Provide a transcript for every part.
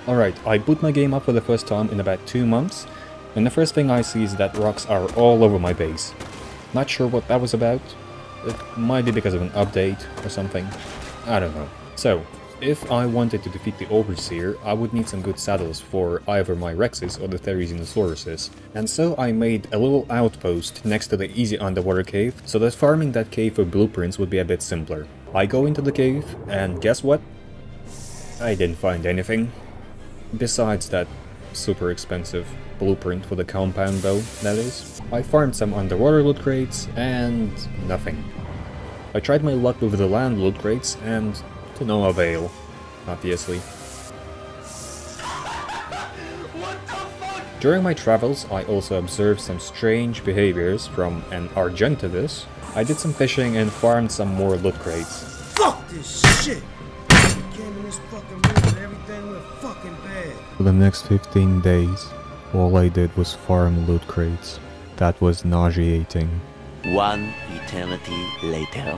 Alright, I boot my game up for the first time in about 2 months, and the first thing I see is that rocks are all over my base. Not sure what that was about. It might be because of an update or something. I don't know. So, if I wanted to defeat the Overseer, I would need some good saddles for either my Rexes or the Therizinosaurus. And so I made a little outpost next to the easy underwater cave, so that farming that cave for blueprints would be a bit simpler. I go into the cave, and guess what? I didn't find anything. Besides that super expensive blueprint for the compound though, that is. I farmed some underwater loot crates, and nothing. I tried my luck with the land loot crates, and to no avail, obviously. During my travels, I also observed some strange behaviors from an Argentavis. I did some fishing and farmed some more loot crates. Fuck this shit! Came in this fucking room and everything went fucking bad. For the next 15 days, all I did was farm loot crates. That was nauseating. One eternity later.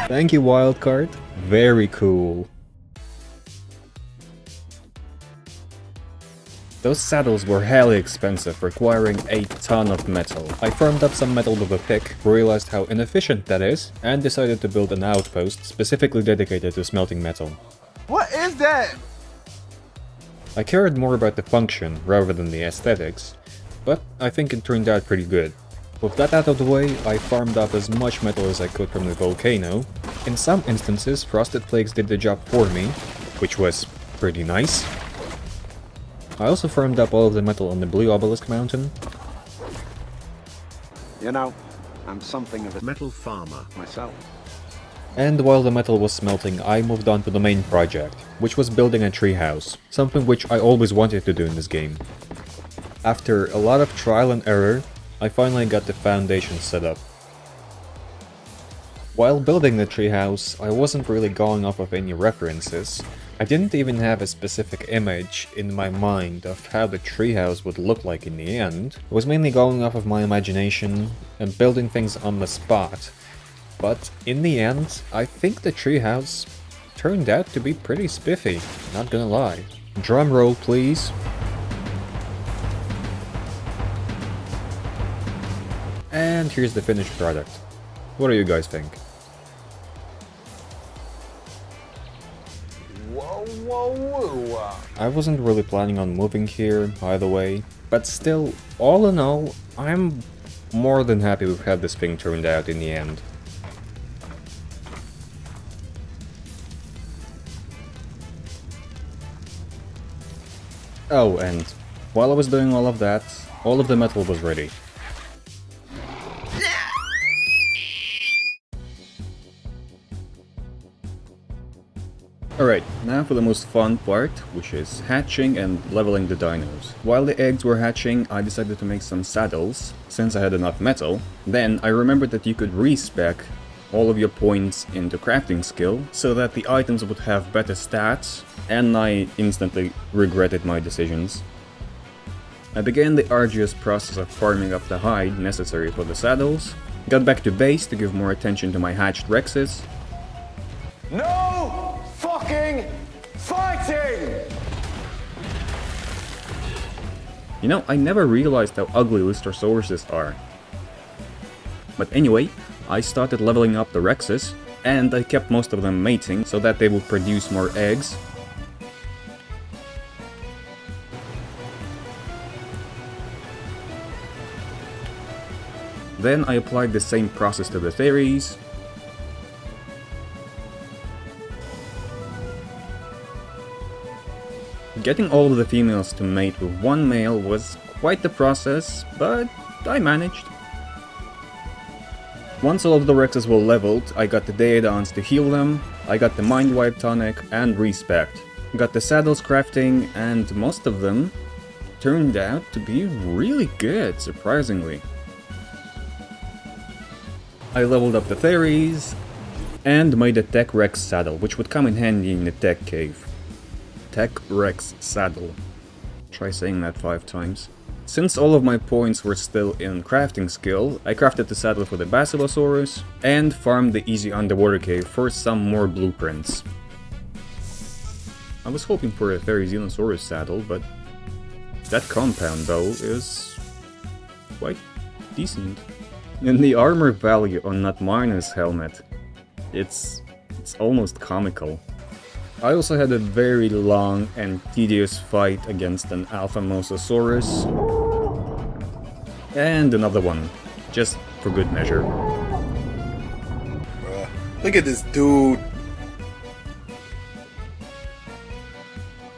Thank you, Wildcard. Very cool. Those saddles were highly expensive, requiring a ton of metal. I farmed up some metal with a pick, realized how inefficient that is, and decided to build an outpost specifically dedicated to smelting metal. What is that? I cared more about the function rather than the aesthetics, but I think it turned out pretty good. With that out of the way, I farmed up as much metal as I could from the volcano. In some instances, frosted flakes did the job for me, which was pretty nice. I also farmed up all of the metal on the Blue Obelisk Mountain. You know, I'm something of a metal farmer myself. And while the metal was smelting, I moved on to the main project, which was building a treehouse, something which I always wanted to do in this game. After a lot of trial and error, I finally got the foundation set up. While building the treehouse, I wasn't really going off of any references. I didn't even have a specific image in my mind of how the treehouse would look like in the end. I was mainly going off of my imagination and building things on the spot. But in the end, I think the treehouse turned out to be pretty spiffy, not gonna lie. Drum roll, please. And here's the finished product. What do you guys think? Whoa, whoa, whoa. I wasn't really planning on moving here, by the way, but still, all in all, I'm more than happy with how this thing turned out in the end. Oh, and while I was doing all of that, all of the metal was ready. Alright, now for the most fun part, which is hatching and leveling the dinos. While the eggs were hatching, I decided to make some saddles, since I had enough metal. Then I remembered that you could respec all of your points into crafting skill, so that the items would have better stats, and I instantly regretted my decisions. I began the arduous process of farming up the hide necessary for the saddles, got back to base to give more attention to my hatched Rexes. No fucking fighting! You know, I never realized how ugly Lystosauruses are. But anyway, I started leveling up the Rexes, and I kept most of them mating so that they would produce more eggs. Then I applied the same process to the Theres. Getting all of the females to mate with one male was quite the process, but I managed. Once all of the Rexes were leveled, I got the Daedons to heal them, I got the Mind Wipe tonic and respect. Got the saddles crafting, and most of them turned out to be really good, surprisingly. I leveled up the Theres, and made a Tech Rex saddle, which would come in handy in the Tech Cave. Tech Rex saddle. Try saying that 5 times. Since all of my points were still in crafting skill, I crafted the saddle for the Basilosaurus and farmed the easy underwater cave for some more blueprints. I was hoping for a Therizinosaurus saddle, but that compound bow is quite decent. And the armor value on Nutminer's helmet, it's almost comical. I also had a very long and tedious fight against an Alpha Mosasaurus. And another one, just for good measure. Bruh, look at this dude.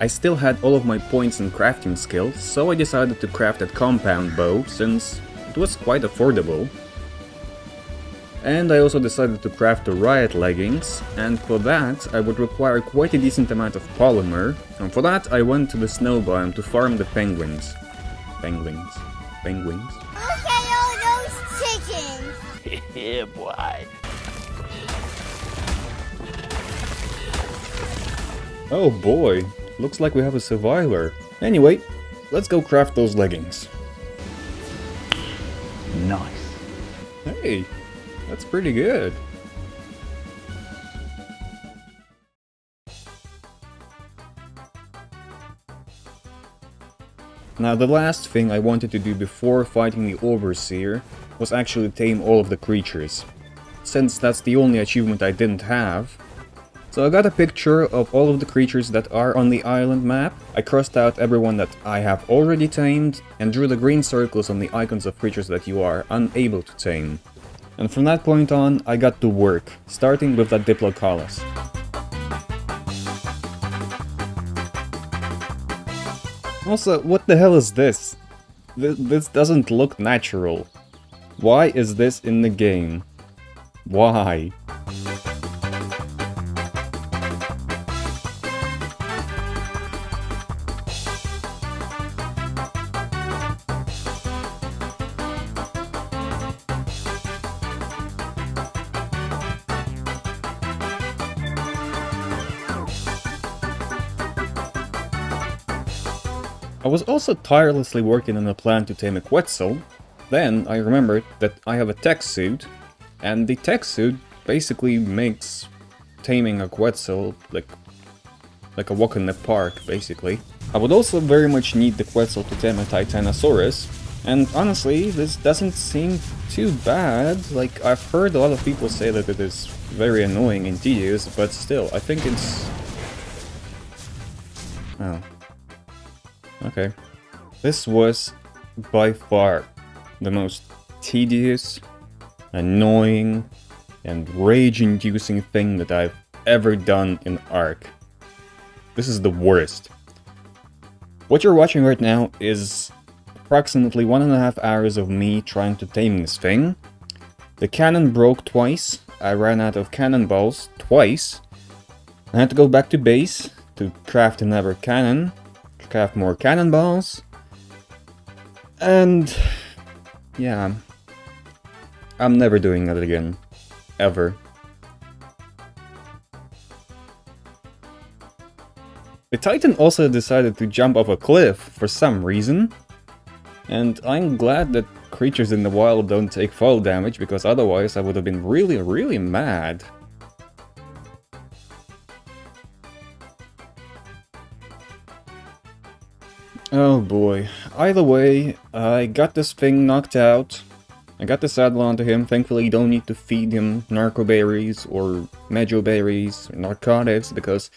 I still had all of my points in crafting skill, so I decided to craft that compound bow since it was quite affordable. And I also decided to craft the riot leggings, and for that I would require quite a decent amount of polymer, and for that I went to the snow biome to farm the penguins. Penguins. Look at all those chickens! Yeah, boy. Oh boy, looks like we have a survivor. Anyway, let's go craft those leggings. Nice. Hey, that's pretty good. Now the last thing I wanted to do before fighting the Overseer was actually tame all of the creatures, since that's the only achievement I didn't have. So I got a picture of all of the creatures that are on the island map. I crossed out everyone that I have already tamed and drew the green circles on the icons of creatures that you are unable to tame. And from that point on, I got to work, starting with that Diplodocus. Also, what the hell is this? This doesn't look natural. Why is this in the game? Why? I was also tirelessly working on a plan to tame a Quetzal. Then I remembered that I have a tech suit, and the tech suit basically makes taming a Quetzal like a walk in the park, basically. I would also very much need the Quetzal to tame a Titanosaurus, and honestly, this doesn't seem too bad. Like, I've heard a lot of people say that it is very annoying and tedious, but still, I think it's... Oh. Okay. This was by far the most tedious, annoying, and rage-inducing thing that I've ever done in Ark. This is the worst. What you're watching right now is approximately 1.5 hours of me trying to tame this thing. The cannon broke twice, I ran out of cannonballs twice, I had to go back to base to craft another cannon, craft more cannonballs, and yeah, I'm never doing that again. Ever. The Titan also decided to jump off a cliff for some reason, and I'm glad that creatures in the wild don't take fall damage, because otherwise I would have been really mad. Oh boy. Either way, I got this thing knocked out. I got the saddle onto him. Thankfully, you don't need to feed him narco berries or mejo berries or narcotics, because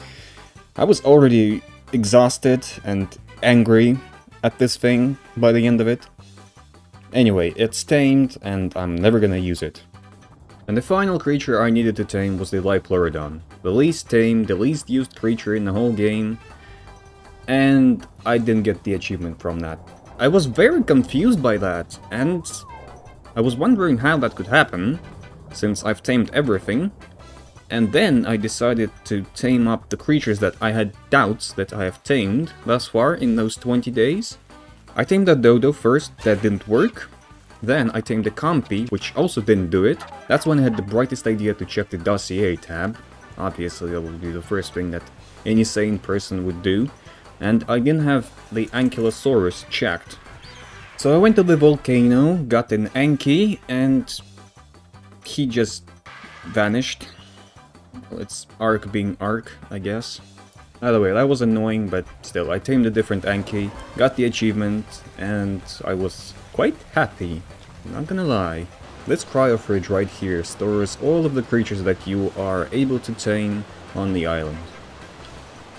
I was already exhausted and angry at this thing by the end of it. Anyway, it's tamed and I'm never gonna use it. And the final creature I needed to tame was the Liopleurodon. The least tamed, the least used creature in the whole game. And I didn't get the achievement from that. I was very confused by that, and I was wondering how that could happen, since I've tamed everything. And then I decided to tame up the creatures that I had doubts that I have tamed thus far in those 20 days. I tamed a Dodo first, that didn't work. Then I tamed a Compy, which also didn't do it. That's when I had the brightest idea to check the dossier tab. Obviously that would be the first thing that any sane person would do. And I didn't have the Ankylosaurus checked. So I went to the volcano, got an Anki, and he just vanished. Well, it's Ark being Ark, I guess. Either way, that was annoying, but still, I tamed a different Anki, got the achievement, and I was quite happy, not gonna lie. This cryo fridge right here stores all of the creatures that you are able to tame on the island.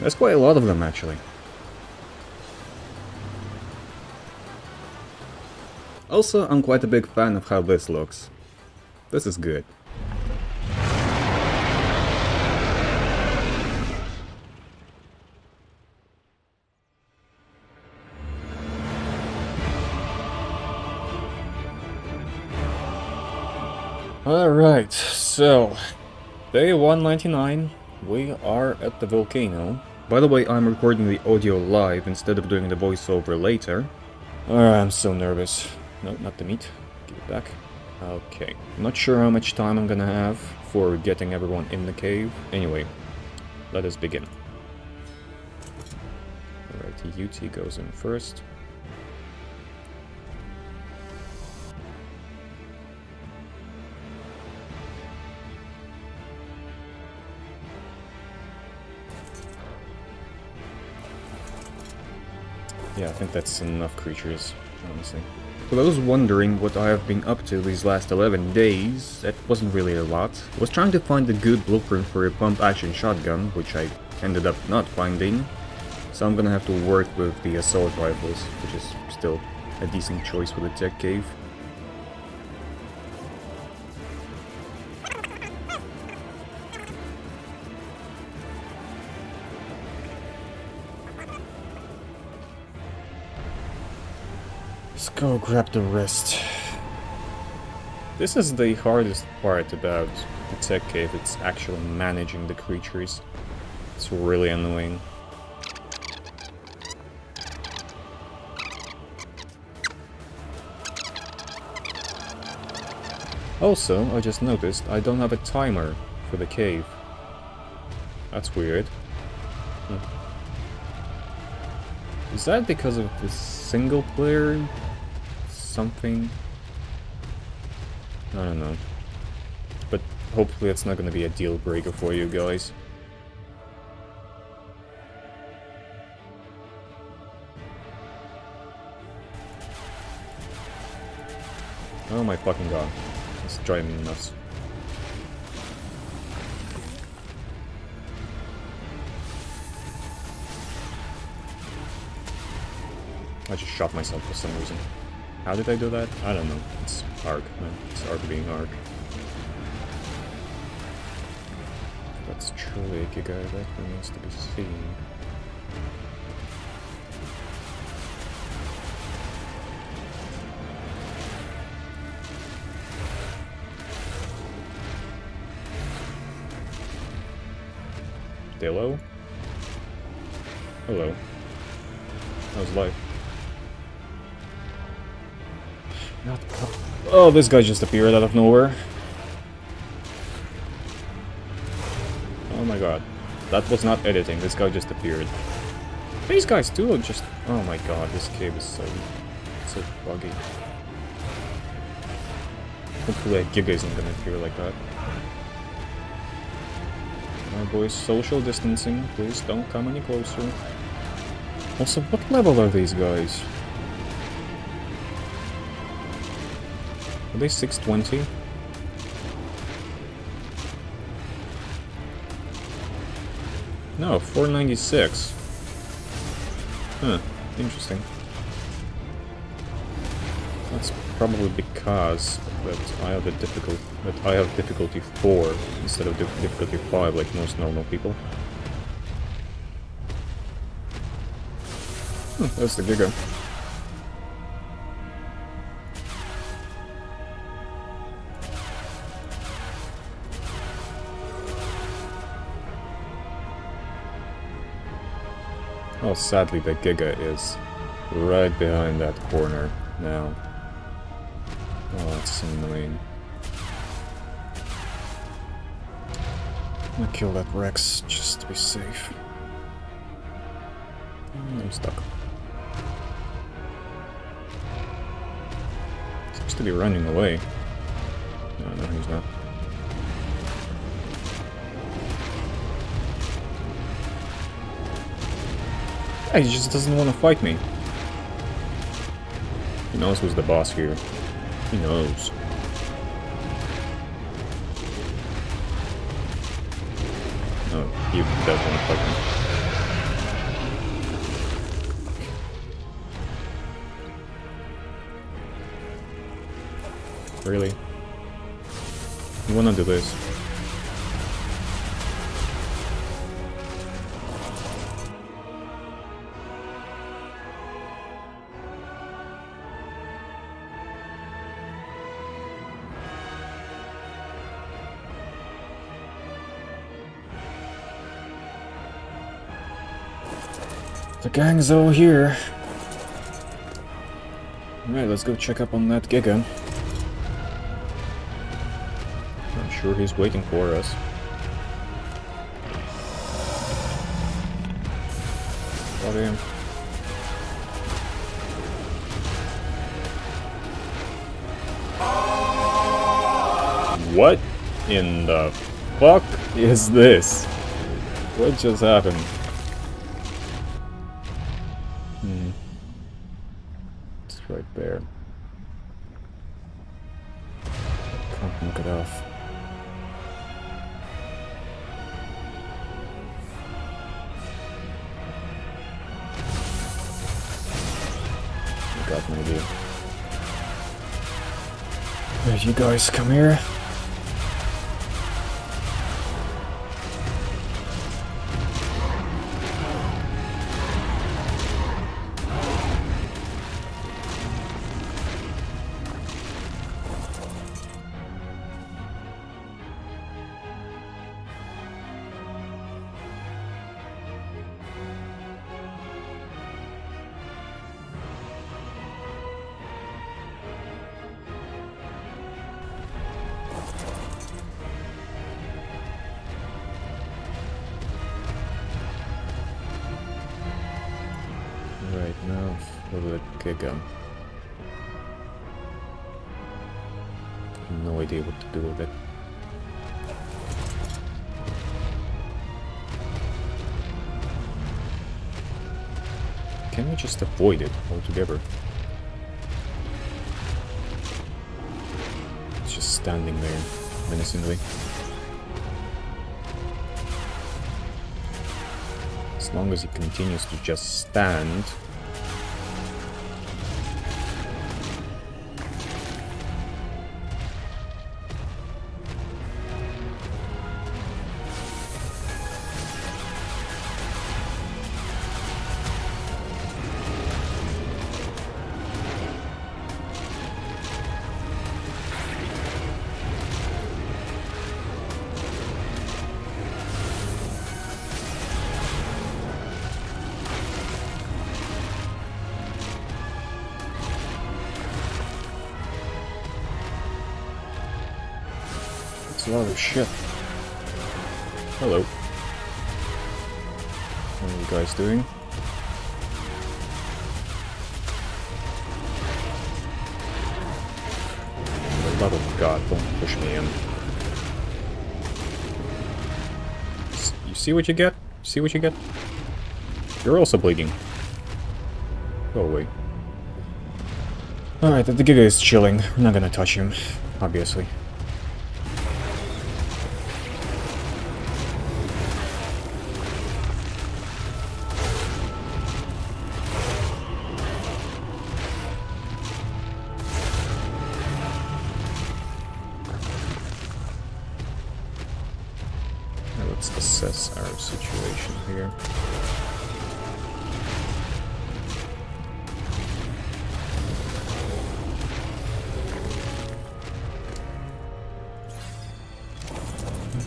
There's quite a lot of them, actually. Also, I'm quite a big fan of how this looks. This is good. Alright, so day 199, we are at the volcano. By the way, I'm recording the audio live instead of doing the voiceover later. I'm so nervous. No, not the meat. Give it back. Okay. Not sure how much time I'm gonna have for getting everyone in the cave. Anyway, let us begin. Alright, UT goes in first. Yeah, I think that's enough creatures, honestly. For those wondering what I have been up to these last 11 days, that wasn't really a lot. I was trying to find a good blueprint for a pump-action shotgun, which I ended up not finding. So I'm gonna have to work with the assault rifles, which is still a decent choice for the tech cave. Let's go grab the rest. This is the hardest part about the tech cave, it's actually managing the creatures. It's really annoying. Also, I just noticed I don't have a timer for the cave. That's weird. Is that because of the single player? Something? I don't know. But hopefully it's not gonna be a deal breaker for you guys. Oh my fucking god. It's driving me nuts. I just shot myself for some reason. How did I do that? I don't know. It's Ark, man. It's Ark being Ark. That's truly a giga, that remains to be seen. Hello? Hello. How's life? Oh, this guy just appeared out of nowhere. Oh my god. That was not editing, this guy just appeared. These guys too are just... Oh my god, this cave is so buggy. Hopefully a Giga isn't gonna appear like that. Alright boys, social distancing, please don't come any closer. Also, what level are these guys? Are they 620? No, 496. Huh, interesting. That's probably because that I have difficulty 4 instead of difficulty 5 like most normal people. There's the Giga. Oh, sadly the Giga is right behind that corner now. Oh, that's annoying. I'm gonna kill that Rex just to be safe. I'm stuck. to be running away. No, he's not. Yeah, he just doesn't want to fight me. He knows who's the boss here. He knows. No, he does want to fight me. Really? You wanna do this? The gang's all here. Alright, let's go check up on that Giga. I'm sure he's waiting for us. Oh damn. What in the fuck is this? What just happened? It's right there. Can't knock it off. I got an idea. Alright, you guys come here. Right now for the Giga. No idea what to do with it. Can we just avoid it altogether? It's just standing there menacingly. As long as he continues to just stand. It's a lot of shit. Hello. What are you guys doing? For the love of God, don't push me in. You see what you get? See what you get? You're also bleeding. Go away. Alright, the Giga is chilling. We're not gonna touch him, obviously. Let's assess our situation here.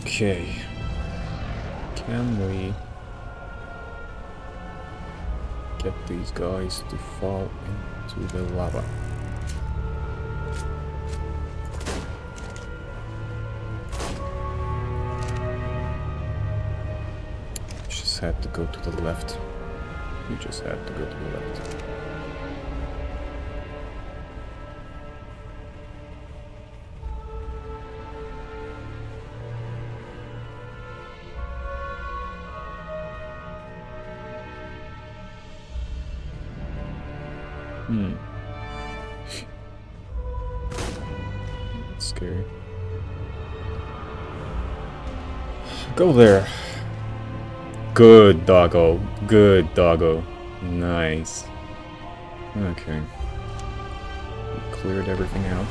Okay. Can we get these guys to fall into the lava? Had to go to the left. You just had to go to the left. That's scary. Go there. Good doggo. Good doggo. Nice. Okay. We cleared everything out.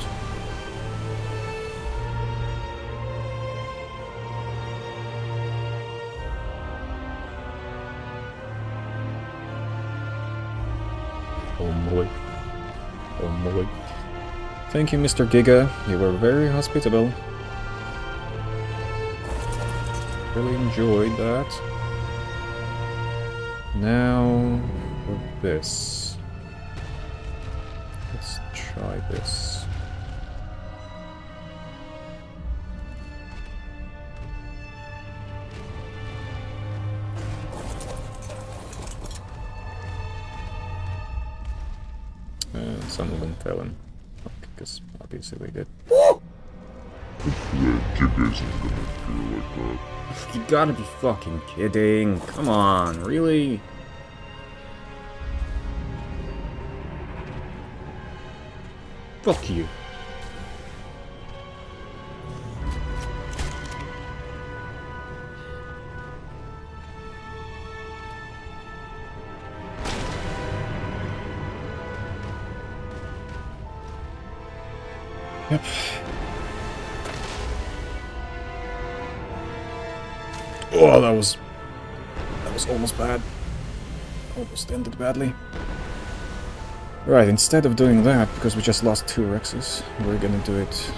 Oh boy. Oh boy. Thank you, Mr. Giga. You were very hospitable. Really enjoyed that. Now for this. Let's try this. And some of them fell in. Because obviously they did. You gotta be fucking kidding. Come on, really? Fuck you. Yep. Oh, that was almost bad. Almost ended badly. Right, instead of doing that, because we just lost 2 Rexes, we're gonna do it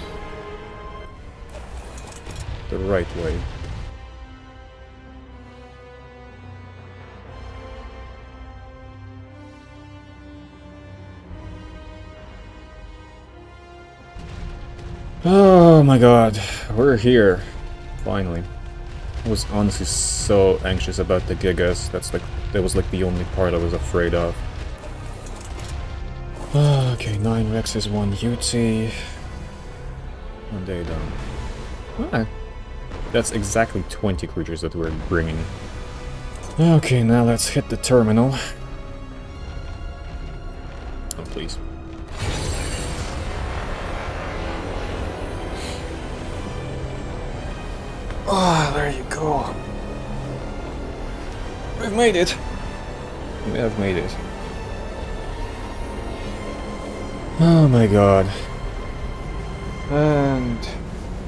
the right way. Oh my god, we're here. Finally. I was honestly so anxious about the Gigas. That was like the only part I was afraid of. Okay, 9 Rexes, 1 UT. 1 day done. Ah, that's exactly 20 creatures that we're bringing. Okay, now let's hit the terminal. Oh, please. Ah, there you go. We've made it. We have made it. Oh my god. And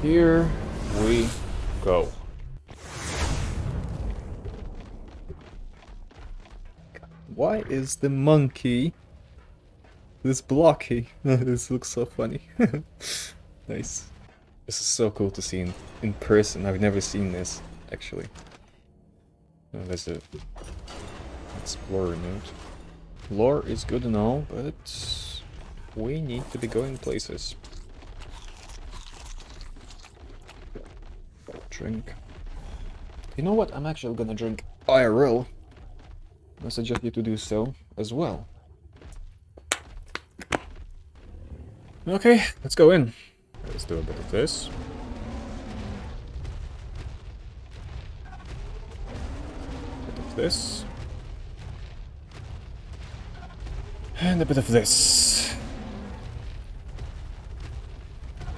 here we go. Why is the monkey this blocky? This looks so funny. Nice. This is so cool to see in person. I've never seen this, actually. Oh, there's a explorer note. Lore is good and all, but we need to be going places. Drink. You know what? I'm actually gonna drink IRL. I suggest you to do so as well. Okay, let's go in. Let's do a bit of this. A bit of this. And a bit of this.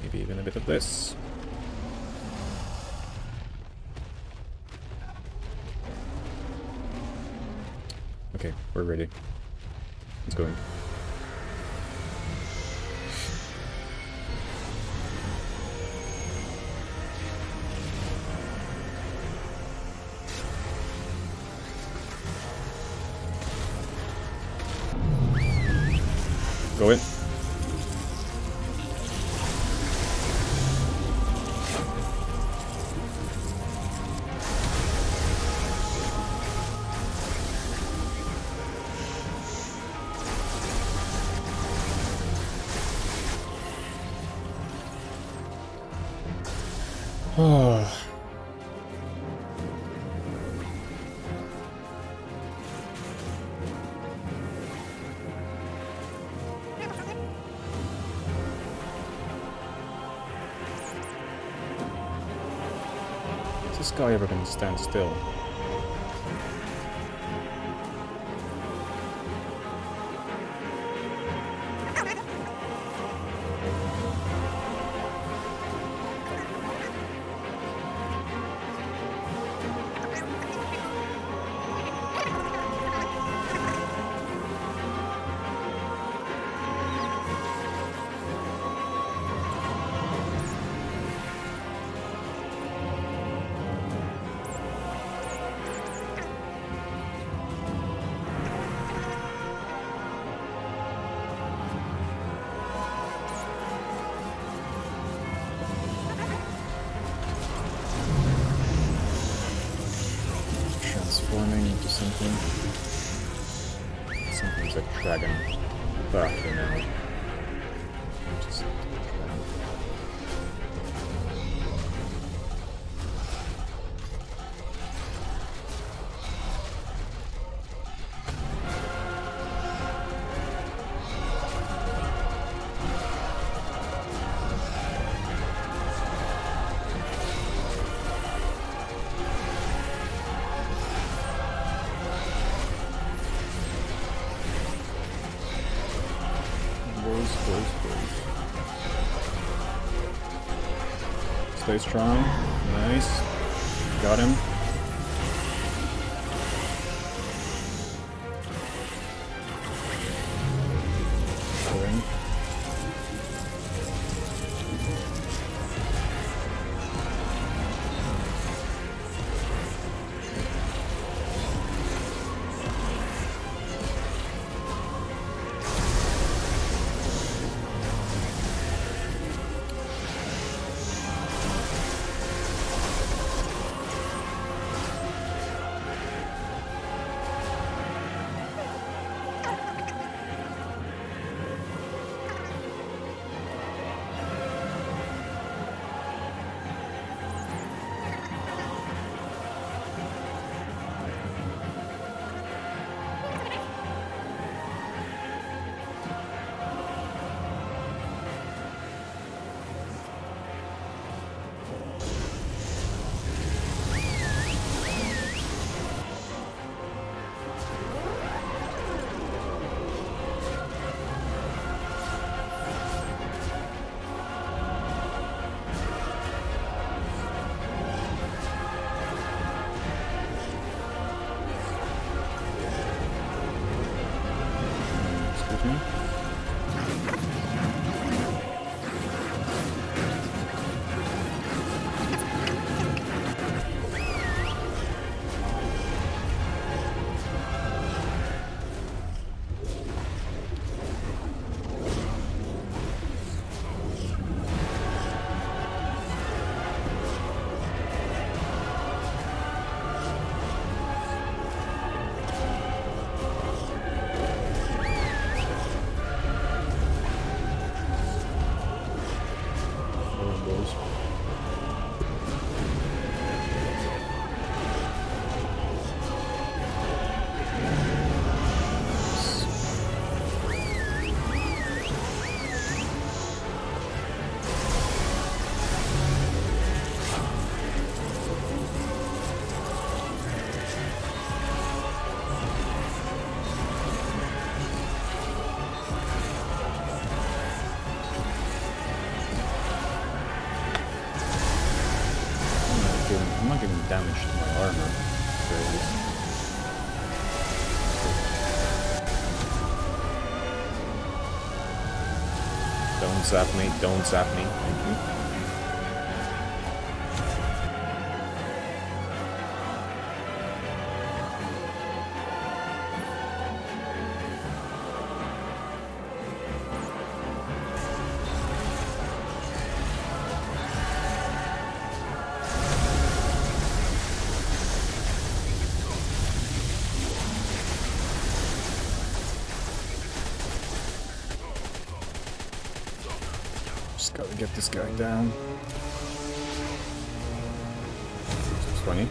Maybe even a bit of this. Okay, we're ready. Let's go in. Go in. Oh. Is this guy ever gonna stand still? into something. Something's a dragon. Fuck, you know. Just stay strong. Nice. Got him. Going. I'm not giving damage to my armor. Don't zap me, don't zap me. Thank you. Just gotta get this guy down. 620.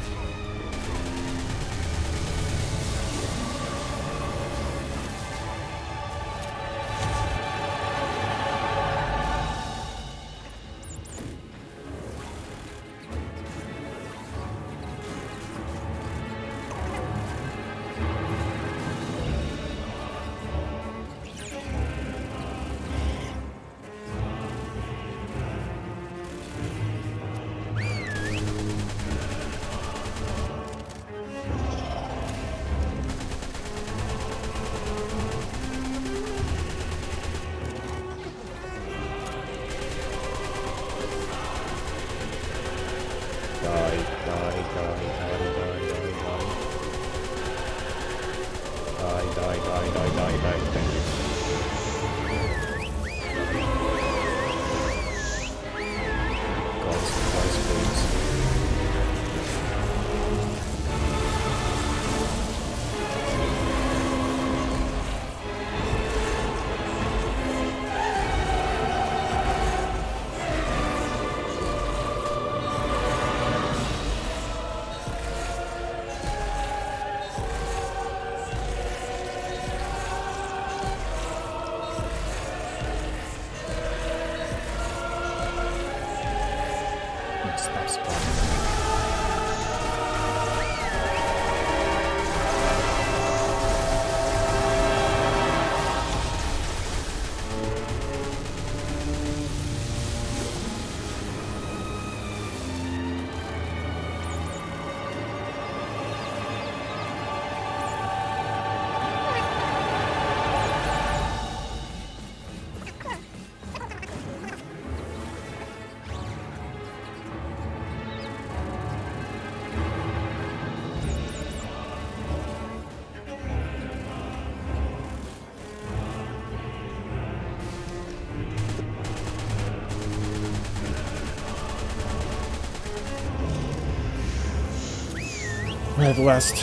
Alright, last.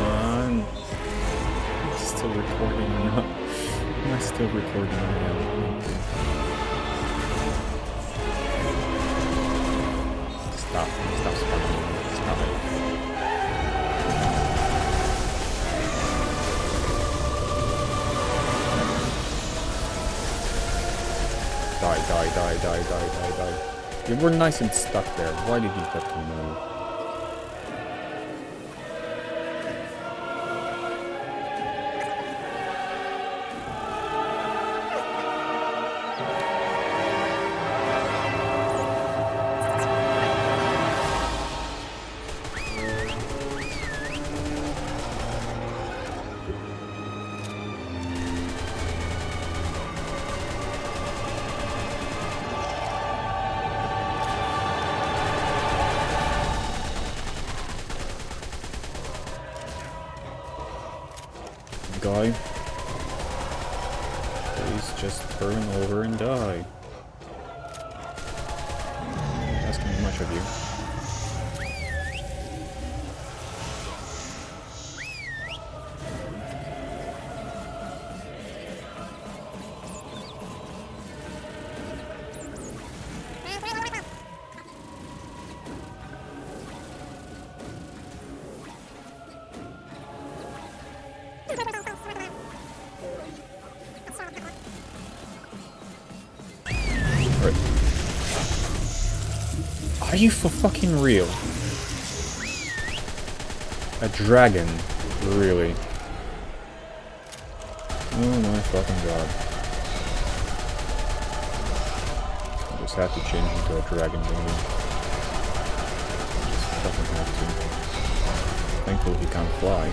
Run. Am I still recording or not? Am I still recording? I am. Okay. Stop spawning. Stop it. Die. You were nice and stuck there. Why did you let me know? Guy, please just turn over and die. Asking much of you. Are you for fucking real? A dragon? Really? Oh my fucking god. I just have to change into a dragon thingy. Just fucking have to. Thankfully he can't fly.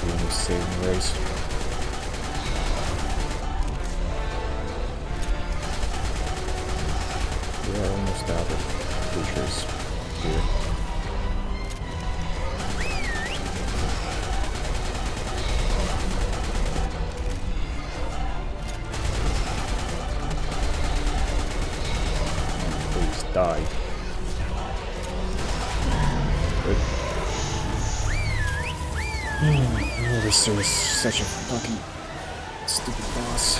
Could be saving race. We are almost out of creatures here. Please die. Good. Oh, this is such a fucking stupid boss.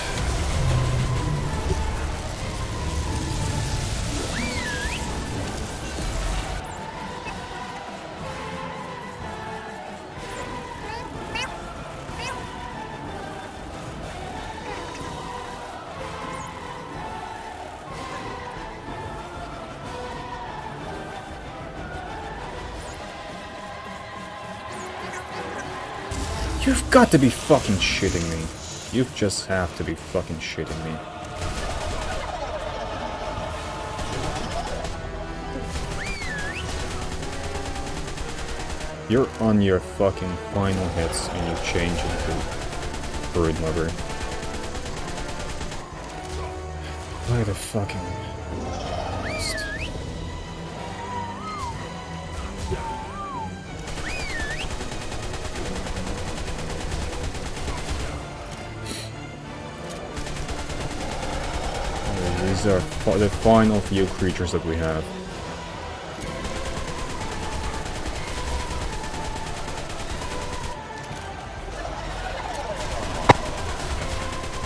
You've got to be fucking shitting me. You just have to be fucking shitting me. You're on your fucking final hits and you change into Bird Lover. Why the fucking... These are the final few creatures that we have.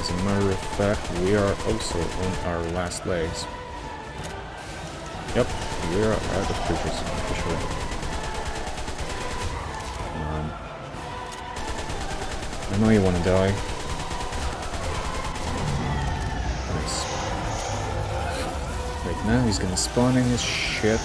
As a matter of fact, we are also on our last legs. Yep, we are out of creatures, officially. Come on. I know you want to die. Right now he's gonna spawn in his shit.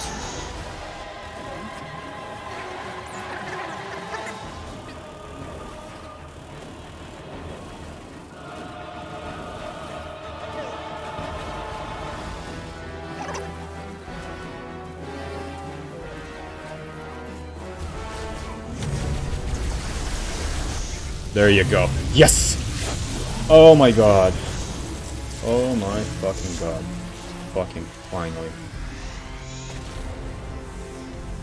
There you go. Yes! Oh my god. Oh my fucking god. fucking finally.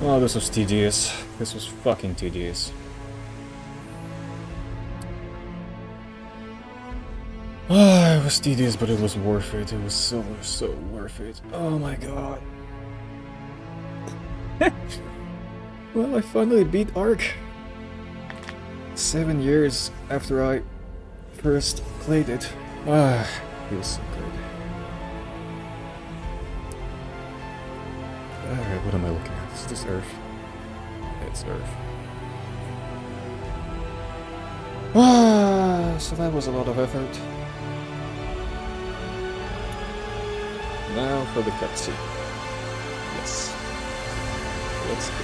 Oh, this was tedious. This was fucking tedious. Ah, it was tedious, but it was worth it. It was so worth it. Oh my god. Well, I finally beat Ark. 7 years after I first played it. Ah, feels so good. Alright, what am I looking at? Is this Earth? It's Earth. Ah, so that was a lot of effort. Now for the cutscene. Yes. Let's go.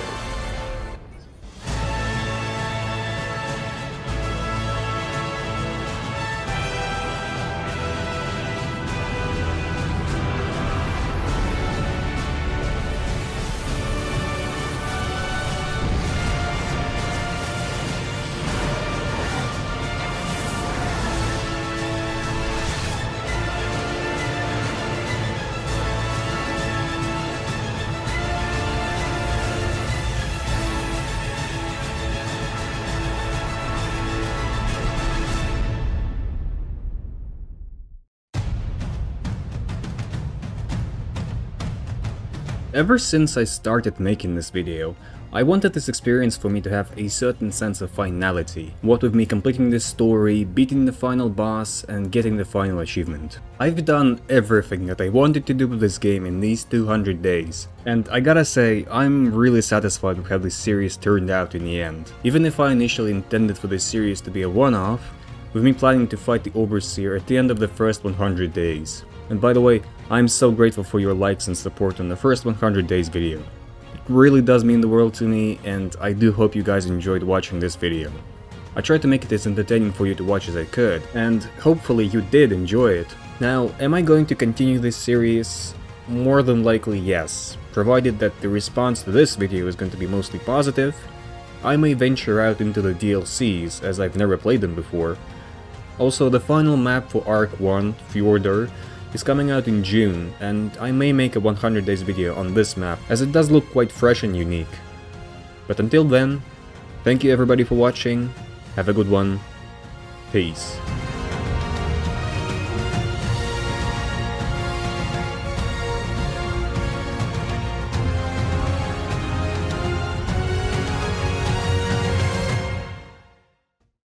Ever since I started making this video, I wanted this experience for me to have a certain sense of finality, what with me completing this story, beating the final boss, and getting the final achievement. I've done everything that I wanted to do with this game in these 200 days, and I gotta say, I'm really satisfied with how this series turned out in the end. Even if I initially intended for this series to be a one-off, with me planning to fight the Overseer at the end of the first 100 days. And by the way, I'm so grateful for your likes and support on the first 100 days video. It really does mean the world to me, and I do hope you guys enjoyed watching this video. I tried to make it as entertaining for you to watch as I could, and hopefully you did enjoy it. Now, am I going to continue this series? More than likely yes, provided that the response to this video is going to be mostly positive. I may venture out into the DLCs, as I've never played them before. Also, the final map for Ark 1, Fjordur, is coming out in June, and I may make a 100 days video on this map, as it does look quite fresh and unique. But until then, thank you everybody for watching, have a good one, peace.